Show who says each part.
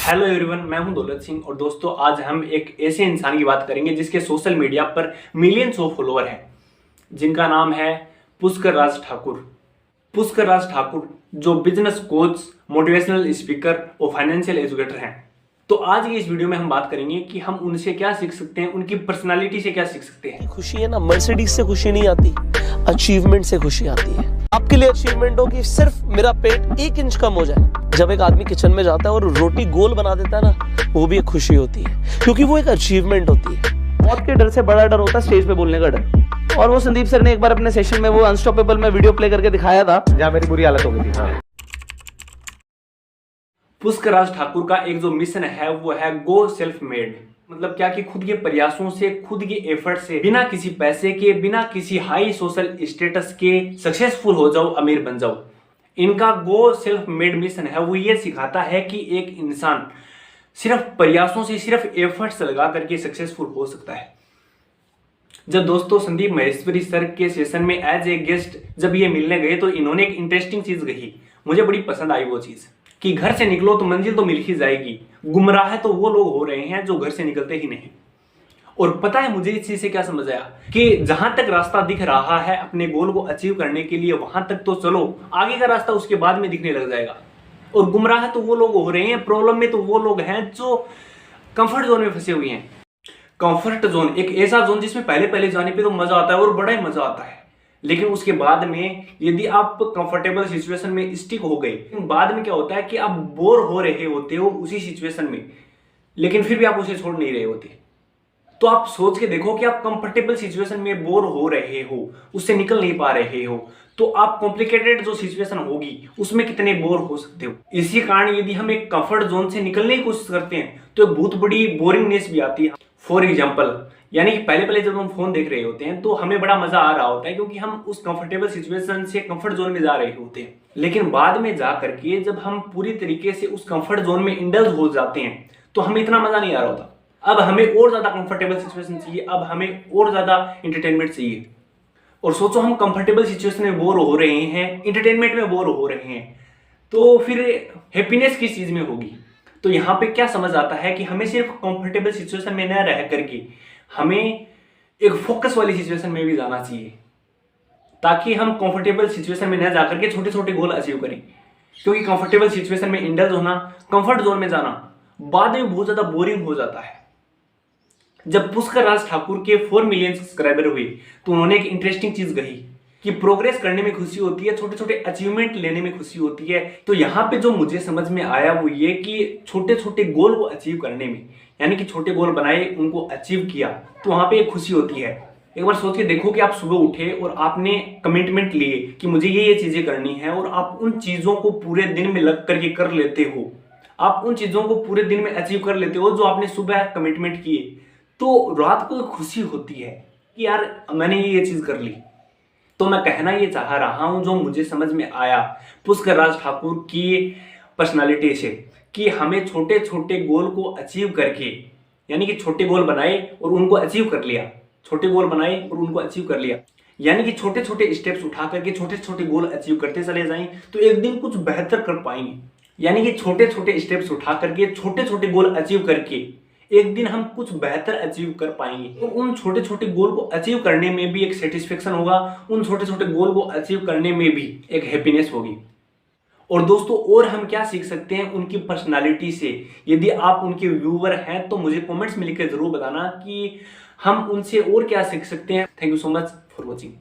Speaker 1: Hello everyone, मैं हूं दौलत सिंह और दोस्तों आज हम एक ऐसे इंसान की बात करेंगे जिसके सोशल मीडिया पर मिलियंस ऑफ फॉलोअर हैं, जिनका नाम है पुष्कर राज ठाकुर। पुष्कर राज ठाकुर जो बिजनेस कोच, मोटिवेशनल स्पीकर और फाइनेंशियल एजुकेटर हैं। तो आज की इस वीडियो में हम बात करेंगे कि हम उनसे क्या सीख सकते हैं, उनकी पर्सनालिटी से क्या सीख सकते हैं।
Speaker 2: खुशी है ना, मर्सिडीज से खुशी नहीं आती, अचीवमेंट से खुशी आती है। आपके लिए अचीवमेंट हो कि सिर्फ मेरा पेट 1 इंच कम हो जाए। जब एक आदमी किचन में जाता है और रोटी गोल बना देता है ना, वो भी एक खुशी होती है, क्योंकि वो एक अचीवमेंट होती है।
Speaker 3: मौत के डर से बड़ा डर होता है स्टेज पे बोलने का डर। और वो संदीप सर ने एक बार अपने सेशन में वो अनस्टॉपेबल में वीडियो प्ले करके दिखाया था, जहां मेरी बुरी हालत हो गई थी। हाँ।
Speaker 1: पुष्कर राज ठाकुर का एक जो मिशन है वो है गो सेल्फ मेड। मतलब क्या कि खुद के प्रयासों से, खुद के एफर्ट से, बिना किसी पैसे के, बिना किसी हाई सोशल स्टेटस के सक्सेसफुल हो जाओ, अमीर बन जाओ। इनका गो सेल्फ मेड मिशन है वो ये सिखाता है कि एक इंसान सिर्फ प्रयासों से, सिर्फ एफर्ट्स लगा करके सक्सेसफुल हो सकता है। जब दोस्तों संदीप महेश्वरी सर के सेशन में एज ए गेस्ट जब ये मिलने गए तो इन्होंने एक इंटरेस्टिंग चीज कही, मुझे बड़ी पसंद आई वो चीज, कि घर से निकलो तो मंजिल तो मिल ही जाएगी, गुमराह तो वो लोग हो रहे हैं जो घर से निकलते ही नहीं। और पता है मुझे इस चीज से क्या समझ आया कि जहां तक रास्ता दिख रहा है अपने गोल को अचीव करने के लिए, वहां तक तो चलो, आगे का रास्ता उसके बाद में दिखने लग जाएगा। और गुमराह तो वो लोग हो रहे हैं, प्रॉब्लम में तो वो लोग हैं जो कंफर्ट जोन में फंसे हुए हैं। कंफर्ट जोन एक ऐसा जोन जिसमें पहले पहले जाने पे तो मजा आता है और बड़ा ही मजा आता है, लेकिन उसके बाद में यदि आप कंफर्टेबल सिचुएशन में स्टिक हो गए, बाद में क्या होता है कि आप बोर हो रहे होते हो उसी सिचुएशन में, लेकिन फिर भी आप उसे छोड़ नहीं रहे होते। तो आप सोच के देखो कि आप कंफर्टेबल सिचुएशन में बोर हो रहे हो, उससे निकल नहीं पा रहे हो, तो आप कॉम्प्लिकेटेड जो सिचुएशन होगी उसमें कितने बोर हो सकते हो। इसी कारण यदि हम एक कंफर्ट जोन से निकलने की कोशिश करते हैं तो एक बहुत बड़ी बोरिंगनेस भी आती है। फॉर एग्जाम्पल, यानी कि पहले पहले जब हम फोन देख रहे होते हैं तो हमें बड़ा मजा आ रहा होता है, क्योंकि हम उस कंफर्टेबल सिचुएशन से कंफर्ट जोन में जा रहे होते हैं। लेकिन बाद में जा करके जब हम पूरी तरीके से उस कंफर्ट जोन में इंडल्ज हो जाते हैं तो हमें इतना मजा नहीं आ रहा होता। अब हमें और ज्यादा कंफर्टेबल सिचुएशन चाहिए, अब हमें और ज्यादा एंटरटेनमेंट चाहिए। और सोचो हम कंफर्टेबल सिचुएशन में बोर हो रहे हैं, एंटरटेनमेंट में बोर हो रहे हैं, तो फिर हैप्पीनेस किस चीज में होगी। तो यहाँ पे क्या समझ आता है कि हमें सिर्फ कंफर्टेबल सिचुएशन में न रह करके हमें एक फोकस वाली सिचुएशन में भी जाना चाहिए, ताकि हम कंफर्टेबल सिचुएशन में न जाकर के छोटे छोटे गोल अचीव करें। क्योंकि कंफर्टेबल सिचुएशन में इंडल्ज होना, कंफर्ट जोन में जाना बाद में बहुत ज्यादा बोरिंग हो जाता है। जब पुष्कर राज ठाकुर के 4 मिलियन सब्सक्राइबर हुए तो उन्होंने एक इंटरेस्टिंग चीज कही कि प्रोग्रेस करने में खुशी होती है, छोटे छोटे अचीवमेंट लेने में खुशी होती है। तो यहाँ पे जो मुझे समझ में आया वो ये कि छोटे छोटे गोल को अचीव करने में, यानी कि छोटे गोल बनाए, उनको अचीव किया, तो वहां पे एक खुशी होती है। एक बार सोच के देखो कि आप सुबह उठे और आपने कमिटमेंट लिए कि मुझे ये चीजें करनी है, और आप उन चीजों को पूरे दिन में लग करके कर लेते हो, आप उन चीजों को पूरे दिन में अचीव कर लेते हो जो आपने सुबह कमिटमेंट किए, तो रात को खुशी होती है कि यार मैंने ये चीज कर ली। तो मैं कहना ये चाह रहा हूं, जो मुझे समझ में आया पुष्कर राज ठाकुर की पर्सनालिटी से, कि हमें छोटे छोटे गोल को अचीव करके, यानी कि छोटे गोल बनाए और उनको अचीव कर लिया, छोटे गोल बनाए और उनको अचीव कर लिया, यानी कि छोटे छोटे स्टेप्स उठा करके छोटे छोटे गोल अचीव करते चले जाएं तो एक दिन कुछ बेहतर कर पाएंगे। यानी कि छोटे छोटे स्टेप्स उठा करके, छोटे छोटे गोल अचीव करके एक दिन हम कुछ बेहतर अचीव कर पाएंगे। तो उन छोटे छोटे गोल को अचीव करने में भी एक सेटिस्फेक्शन होगा, उन छोटे छोटे गोल को अचीव करने में भी एक हैप्पीनेस होगी। और दोस्तों और हम क्या सीख सकते हैं उनकी पर्सनालिटी से। यदि आप उनके व्यूअर हैं तो मुझे कमेंट्स में लिखकर जरूर बताना कि हम उनसे और क्या सीख सकते हैं। Thank you so much for watching.